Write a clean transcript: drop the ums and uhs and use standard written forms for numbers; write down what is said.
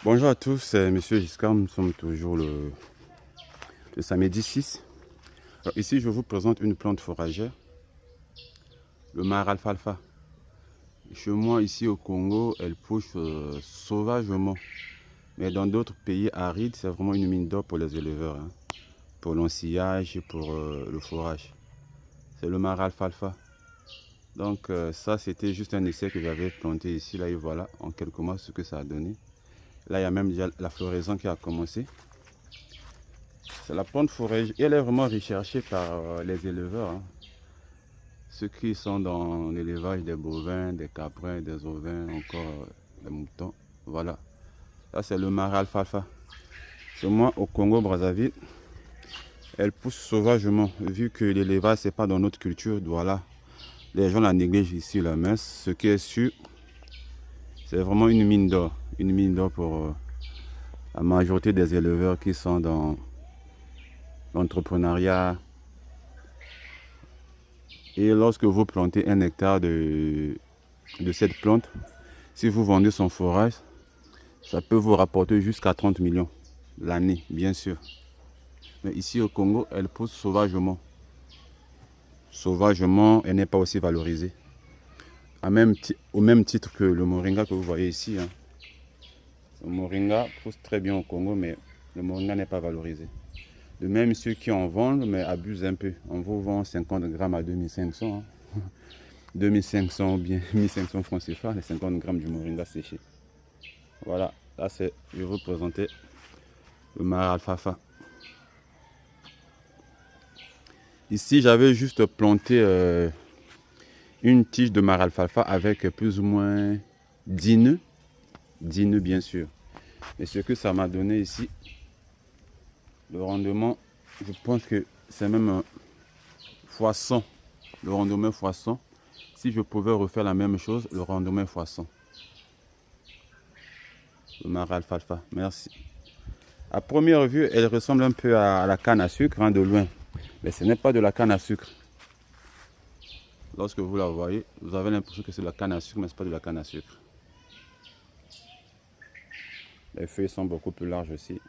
Bonjour à tous, c'est Monsieur Giscard. Nous sommes toujours le samedi 6. Alors ici, je vous présente une plante fourragère, le mar alfalfa. Chez moi, ici au Congo, elle pousse sauvagement. Mais dans d'autres pays arides, c'est vraiment une mine d'or pour les éleveurs, hein, pour l'ensillage et pour le fourrage. C'est le mar alfalfa. Donc ça, c'était juste un essai que j'avais planté ici. Là, et voilà, en quelques mois, ce que ça a donné. Là, il y a même déjà la floraison qui a commencé. C'est la plante fourragère. Elle est vraiment recherchée par les éleveurs, hein. Ceux qui sont dans l'élevage des bovins, des caprins, des ovins, encore des moutons. Voilà. Ça, c'est le mar alfalfa. Chez moi, au Congo-Brazzaville, elle pousse sauvagement. Vu que l'élevage, c'est pas dans notre culture, voilà. Les gens la négligent ici, la mince. Ce qui est sûr, c'est vraiment une mine d'or. Une mine d'or pour la majorité des éleveurs qui sont dans l'entrepreneuriat. Et lorsque vous plantez 1 hectare de cette plante, si vous vendez son fourrage, ça peut vous rapporter jusqu'à 30 millions l'année, bien sûr. Mais ici au Congo, elle pousse sauvagement. Sauvagement, elle n'est pas aussi valorisée. Au même titre que le moringa que vous voyez ici, hein. Le moringa pousse très bien au Congo, mais le moringa n'est pas valorisé. De même, ceux qui en vendent, mais abusent un peu. On vous vend 50 grammes à 2500. Hein. 2500 ou bien 1500 francs CFA, les 50 grammes du moringa séché. Voilà, là c'est, je vais vous présenter le mar alfalfa. Ici, j'avais juste planté une tige de mar alfalfa avec plus ou moins 10 nœuds. 10 nœuds, bien sûr. Et ce que ça m'a donné ici, le rendement, je pense que c'est même fois 100. Le rendement fois 100. Si je pouvais refaire la même chose, le rendement fois 100. Le mar alfalfa, merci. À première vue, elle ressemble un peu à la canne à sucre, hein, de loin. Mais ce n'est pas de la canne à sucre. Lorsque vous la voyez, vous avez l'impression que c'est de la canne à sucre, mais ce n'est pas de la canne à sucre. Les feuilles sont beaucoup plus larges aussi.